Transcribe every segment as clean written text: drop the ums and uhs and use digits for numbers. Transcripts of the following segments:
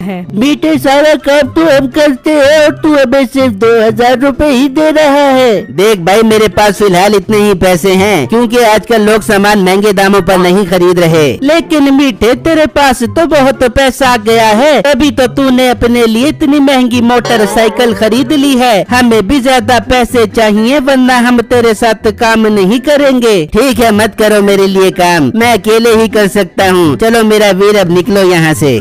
मीठे सारा काम तो हम करते हैं और तू हमें सिर्फ 2000 रुपए ही दे रहा है। देख भाई, मेरे पास फिलहाल इतने ही पैसे हैं क्योंकि आजकल लोग सामान महंगे दामों पर नहीं खरीद रहे। लेकिन मीठे तेरे पास तो बहुत पैसा आ गया है, तभी तो तूने अपने लिए इतनी महंगी मोटरसाइकिल खरीद ली है। हमें भी ज्यादा पैसे चाहिए वरना हम तेरे साथ काम नहीं करेंगे। ठीक है, मत करो मेरे लिए काम, मैं अकेले ही कर सकता हूँ। चलो मेरा वीर, अब निकलो यहाँ से।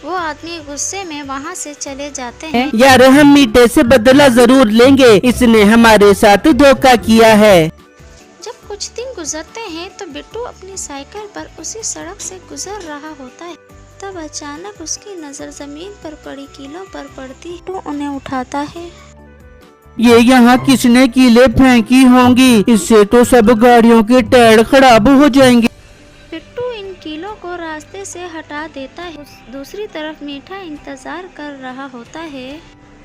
वो आदमी गुस्से में वहाँ से चले जाते हैं। यार हम मीठे से बदला जरूर लेंगे, इसने हमारे साथ धोखा किया है। जब कुछ दिन गुजरते हैं तो बिट्टू अपनी साइकिल पर उसी सड़क से गुजर रहा होता है। तब अचानक उसकी नजर जमीन पर पड़ी कीलों पर पड़ती है तो उन्हें उठाता है। ये यहाँ किसने कीले फेंकी होंगी? इससे तो सब गाड़ियों के टायर खराब हो जाएंगे। बिट्टू इन कीलों को रास्ते से हटा देता है। दूसरी तरफ मीठा इंतजार कर रहा होता है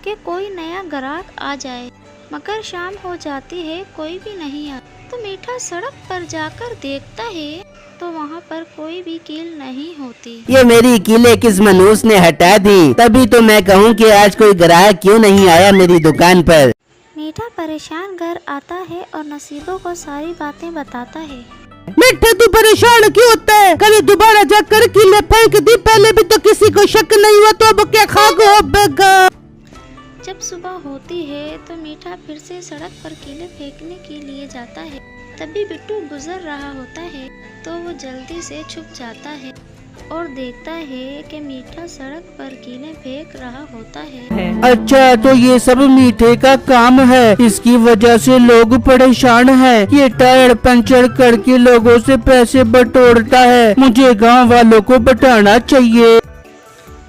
कि कोई नया ग्राहक आ जाए, मगर शाम हो जाती है, कोई भी नहीं आता। तो मीठा सड़क पर जाकर देखता है तो वहाँ पर कोई भी कील नहीं होती। ये मेरी कीले किस मनहूस ने हटा दी? तभी तो मैं कहूँ कि आज कोई ग्राहक क्यों नहीं आया मेरी दुकान पर। मीठा परेशान घर आता है और नसीबों को सारी बातें बताता है। मीठा तू परेशान क्यों होता है? कल दोबारा जाकर कीले फेंक दी, पहले भी तो किसी को शक नहीं हुआ, तो अब क्या खागो बेगा? जब सुबह होती है तो मीठा फिर से सड़क पर कीले फेंकने के लिए जाता है। तभी बिट्टू गुजर रहा होता है तो वो जल्दी से छुप जाता है और देखता है कि मीठा सड़क पर कीले फेंक रहा होता है। अच्छा, तो ये सब मीठे का काम है, इसकी वजह से लोग परेशान हैं। ये टायर पंचर करके लोगों से पैसे बटोरता है, मुझे गांव वालों को बताना चाहिए।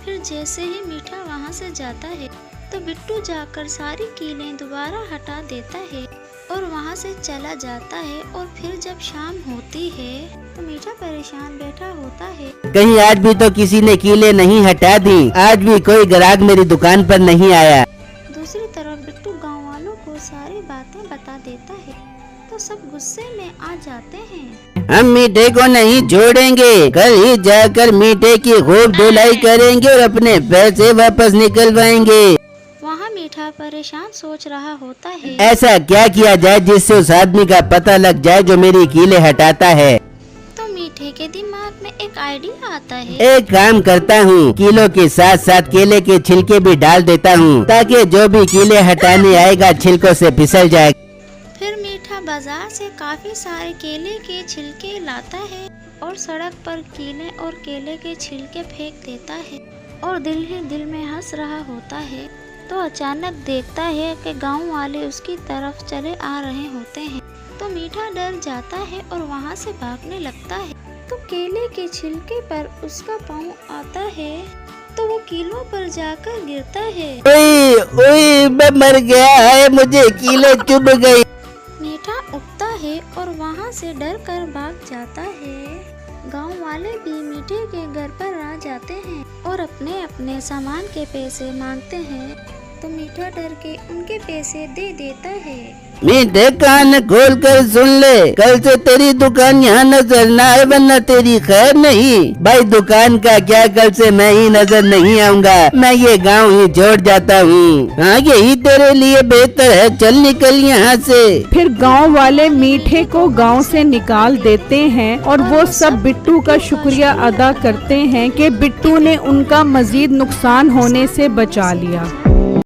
फिर जैसे ही मीठा वहाँ से जाता है तो बिट्टू जाकर सारी कीलें दोबारा हटा देता है और वहाँ से चला जाता है। और फिर जब शाम होती है तो मीठा परेशान बैठा होता है। कहीं आज भी तो किसी ने कीले नहीं हटा दी? आज भी कोई ग्राहक मेरी दुकान पर नहीं आया। दूसरी तरफ बिट्टू गांव वालों को सारी बातें बता देता है तो सब गुस्से में आ जाते हैं। हम मीठे को नहीं छोड़ेंगे, कल ही जाकर मीठे की खूब धुलाई करेंगे और अपने पैसे वापस निकलवाएंगे। वहाँ मीठा परेशान सोच रहा होता है ऐसा क्या किया जाए जिससे उस आदमी का पता लग जाए जो मेरी कीले हटाता है। तो मीठे के दिमाग में एक आइडिया आता है। एक काम करता हूँ, कीलों के साथ साथ केले के छिलके भी डाल देता हूँ ताकि जो भी कीले हटाने आएगा छिलकों से फिसल जाए। फिर मीठा बाजार से काफी सारे केले के छिलके लाता है और सड़क पर कीले और केले के छिलके फेंक देता है और दिल ही दिल में हंस रहा होता है। तो अचानक देखता है कि गांव वाले उसकी तरफ चले आ रहे होते हैं। तो मीठा डर जाता है और वहां से भागने लगता है। तो केले के छिलके पर उसका पाँव आता है तो वो कीलों पर जाकर गिरता है। ओए ओए, मैं मर गया है, मुझे कीले चुभ गई। मीठा उठता है और वहाँ से डर कर भाग जाता है। गांव वाले भी मीठे के घर पर आ जाते हैं और अपने अपने सामान के पैसे मांगते हैं। तो मीठा डर के उनके पैसे दे देता है। मीठे कान खोल कर सुन ले, कल से तेरी दुकान यहाँ नजर न आए वरना तेरी खैर नहीं। भाई दुकान का क्या, कल से मैं ही नजर नहीं आऊंगा, मैं ये गांव ही छोड़ जाता हूँ। हाँ, यही तेरे लिए बेहतर है, चल निकल यहाँ से। फिर गांव वाले मीठे को गांव से निकाल देते हैं और वो सब बिट्टू का शुक्रिया अदा करते हैं कि बिट्टू ने उनका मजीद नुकसान होने से बचा लिया।